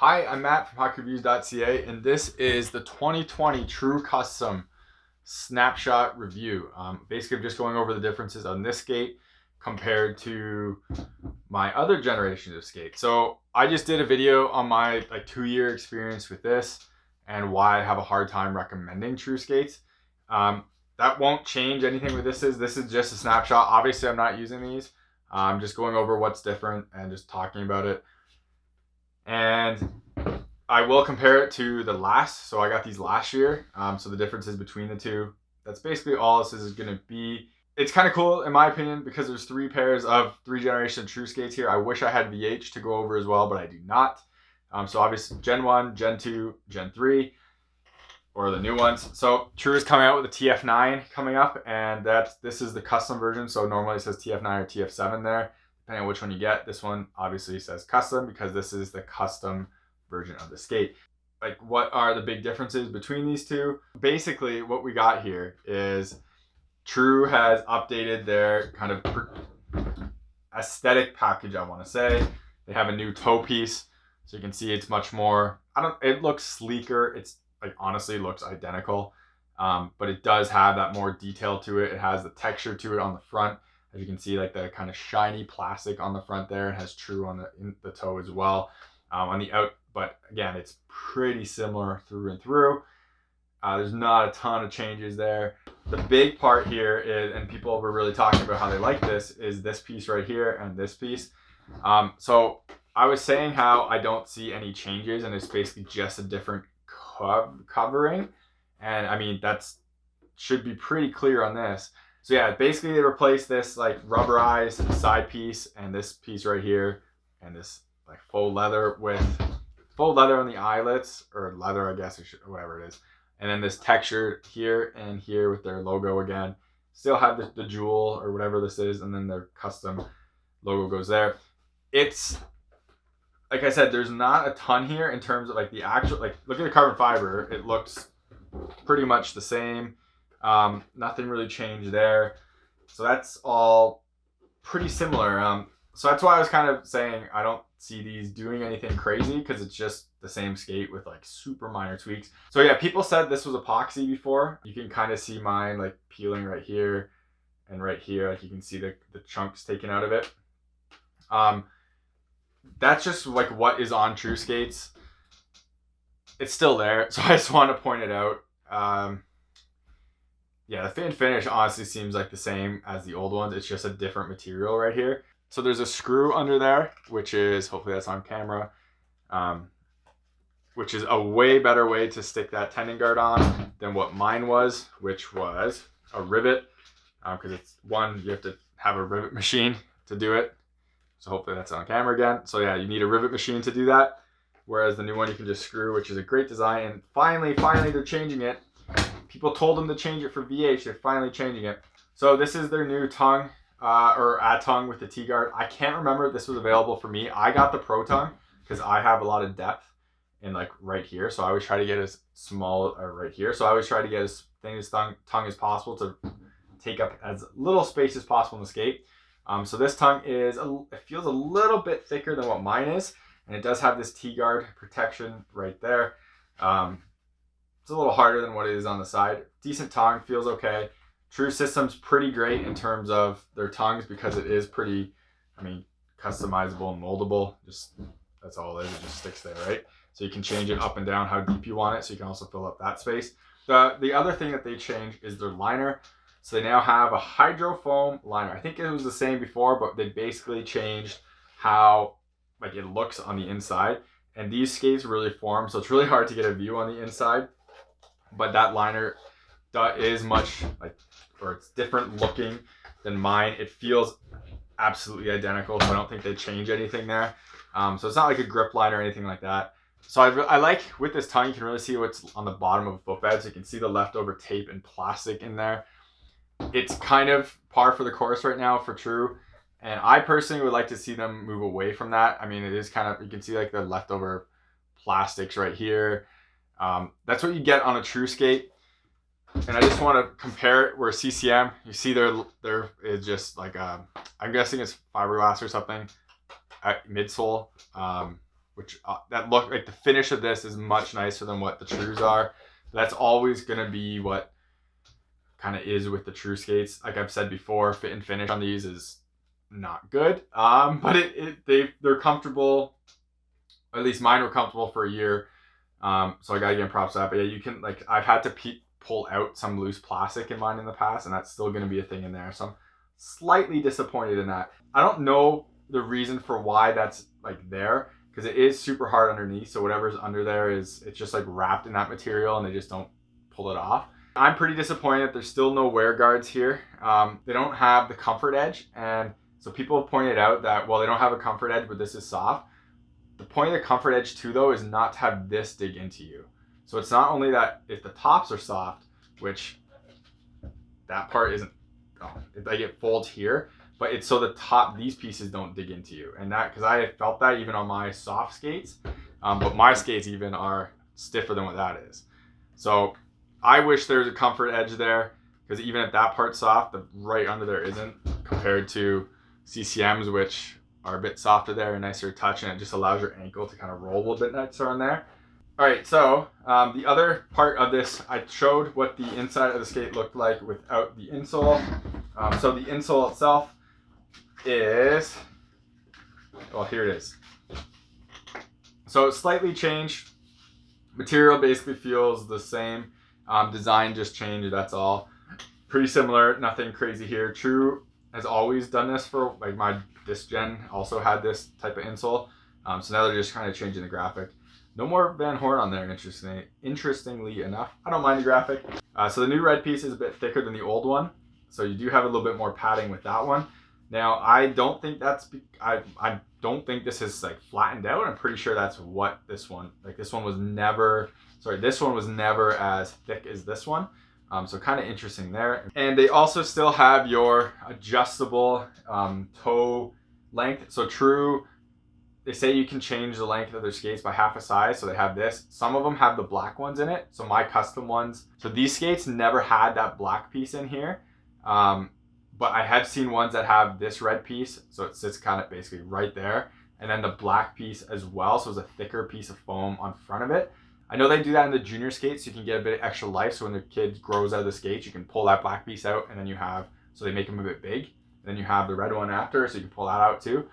Hi, I'm Matt from hockeyreviews.ca, and this is the 2020 True Custom snapshot review. Basically, I'm just going over the differences on this skate compared to my other generations of skate. So I just did a video on my 2-year experience with this and why I have a hard time recommending True skates. That won't change anything with this. This is just a snapshot. Obviously, I'm not using these. I'm just going over what's different and just talking about it. And I will compare it to the last. So I got these last year. So the differences between the two. That's basically all this is going to be. It's kind of cool in my opinion because there's 3 pairs of 3 generation True skates here. I wish I had VH to go over as well, but I do not. So obviously Gen 1, Gen 2, Gen 3, or the new ones. So True is coming out with a TF9 coming up, and this is the custom version. So normally it says TF9 or TF7 there, depending on which one you get. This one obviously says custom because this is the custom version of the skate. What are the big differences between these two? Basically, what we got here is True has updated their kind of aesthetic package, I want to say. They have a new toe piece, so you can see it's much more, it looks sleeker. It's honestly looks identical, but it does have that more detail to it. It has the texture to it on the front. As you can see, the kind of shiny plastic on the front there. It has True on the toe as well. On the out, but again, it's pretty similar through and through. There's not a ton of changes there. The big part here is, and people were really talking about how they like this, is this piece right here and this piece. So I was saying how I don't see any changes, and it's basically just a different covering. And I mean, that's should be pretty clear on this. So yeah, basically they replaced this rubberized side piece and this piece right here and this faux leather with faux leather on the eyelets, or leather I guess, or whatever it is, and then this texture here and here with their logo again. Still have the jewel or whatever this is, and then their custom logo goes there. It's like I said, there's not a ton here in terms of the actual, look at the carbon fiber. It looks pretty much the same. Nothing really changed there. So that's all pretty similar. So that's why I was kind of saying I don't see these doing anything crazy, because it's just the same skate with super minor tweaks. So yeah, people said this was epoxy before. You can kind of see mine peeling right here and right here. You can see the chunks taken out of it. That's just what is on True skates. It's still there, so I just want to point it out. Yeah, the fit and finish honestly seems like the same as the old ones. It's just a different material right here. So there's a screw under there, which is, hopefully that's on camera, which is a way better way to stick that tendon guard on than what mine was, which was a rivet, because it's one, you have to have a rivet machine to do it. So hopefully that's on camera again. So yeah, you need a rivet machine to do that. Whereas the new one you can just screw, which is a great design. And finally they're changing it. People told them to change it for VH. They're finally changing it. So this is their new tongue, or a tongue with the T-guard. I can't remember if this was available for me. I got the Pro tongue because I have a lot of depth in right here. So I always try to get as small, or right here. So I always try to get as thin as tongue as possible to take up as little space as possible in the skate. So this tongue it feels a little bit thicker than what mine is. And it does have this T-guard protection right there. It's a little harder than what it is on the side. Decent tongue, feels okay. True system's pretty great in terms of their tongues because it is pretty, customizable and moldable. Just, that's all it is. It just sticks there, right? So you can change it up and down how deep you want it. So you can also fill up that space. The other thing that they changed is their liner. So they now have a hydrofoam liner. I think it was the same before, but they basically changed how it looks on the inside. And these skates really form, so it's really hard to get a view on the inside. But that liner is much or it's different looking than mine. It feels absolutely identical, so I don't think they change anything there. So it's not like a grip liner or anything like that. So I like, with this tongue, you can really see what's on the bottom of a foot bed. So you can see the leftover tape and plastic in there. It's kind of par for the course right now for True. And I personally would like to see them move away from that. I mean, it is kind of, you can see the leftover plastics right here. That's what you get on a True skate. And I just want to compare it where CCM, you see there is just I'm guessing it's fiberglass or something at midsole. which that look like the finish of this is much nicer than what the Trues are. That's always going to be what kind of is with the True skates. Like I've said before, fit and finish on these is not good. But they're comfortable. At least mine were comfortable for a year. So I gotta give props to that. But yeah, you can, like, I've had to pull out some loose plastic in mine in the past, and that's still gonna be a thing in there. So I'm slightly disappointed in that. I don't know the reason for why that's like there, because it is super hard underneath. So whatever's under there it's just like wrapped in that material, and they just don't pull it off. I'm pretty disappointed that there's still no wear guards here. They don't have the comfort edge, and so people have pointed out that, well, they don't have a comfort edge, but this is soft. The point of the comfort edge too, though, is not to have this dig into you. So it's not only that if the tops are soft, which that part isn't, like it folds here, but it's so the top, these pieces don't dig into you. And that, because I felt that even on my soft skates, but my skates even are stiffer than what that is. So I wish there was a comfort edge there, because even if that part's soft, the right under there isn't, compared to CCMs, which are a bit softer there and nicer touch, and it just allows your ankle to kind of roll a little bit nicer on there. All right, so the other part of this, I showed what the inside of the skate looked like without the insole. So the insole itself is, well, here it is. So it's slightly changed. Material basically feels the same. Design just changed, that's all. Pretty similar, nothing crazy here. True has always done this for, like, this gen also had this type of insole. So now they're just kind of changing the graphic. No more Van Horn on there, interestingly enough. I don't mind the graphic. So the new red piece is a bit thicker than the old one. So you do have a little bit more padding with that one. Now, I don't think that's, I don't think this is like flattened out. I'm pretty sure that's what this one, like this one was never, this one was never as thick as this one. So kind of interesting there. And they also still have your adjustable toe length. So True, they say you can change the length of their skates by half a size. So they have this. Some of them have the black ones in it. So my custom ones. So these skates never had that black piece in here. But I have seen ones that have this red piece. So it sits kind of basically right there. And then the black piece as well. So it's a thicker piece of foam on front of it. I know they do that in the junior skates, so you can get a bit of extra life. So when the kid grows out of the skates, you can pull that black piece out, and then you have, so they make them a bit big. And then you have the red one after, so you can pull that out too.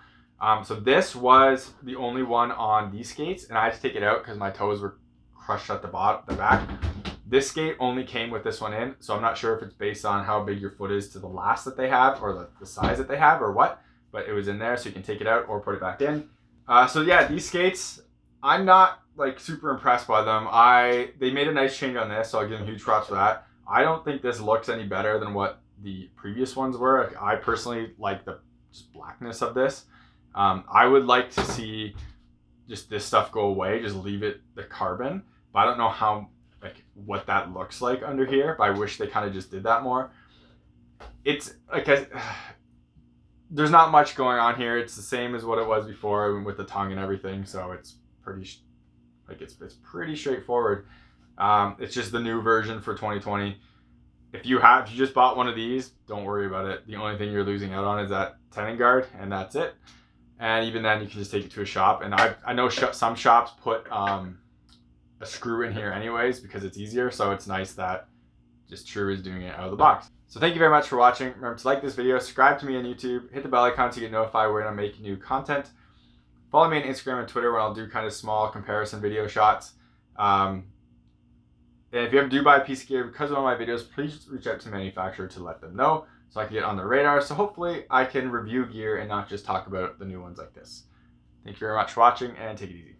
So this was the only one on these skates, and I had to take it out because my toes were crushed at the back. This skate only came with this one in, so I'm not sure if it's based on how big your foot is to the last that they have, or the size that they have, or what. But it was in there, so you can take it out or put it back in. So yeah, these skates, I'm not like super impressed by them. They made a nice change on this, so I'll give them huge props for that. I don't think this looks any better than what the previous ones were. Like, I personally like the just blackness of this. I would like to see just this stuff go away, just leave it the carbon, but I don't know how, like, what that looks like under here, but I wish they kind of just did that more. It's like there's not much going on here. It's the same as what it was before with the tongue and everything, so it's pretty it's pretty straightforward. It's just the new version for 2020. If you just bought one of these, don't worry about it. The only thing you're losing out on is that tenon guard, and that's it. And even then, you can just take it to a shop. And I know some shops put a screw in here anyways because it's easier. So it's nice that just True is doing it out of the box. So thank you very much for watching. Remember to like this video, subscribe to me on YouTube, hit the bell icon to get notified when I make new content. Follow me on Instagram and Twitter where I'll do kind of small comparison video shots. And if you ever do buy a piece of gear because of one of my videos, please reach out to the manufacturer to let them know so I can get on their radar. So hopefully I can review gear and not just talk about the new ones like this. Thank you very much for watching, and take it easy.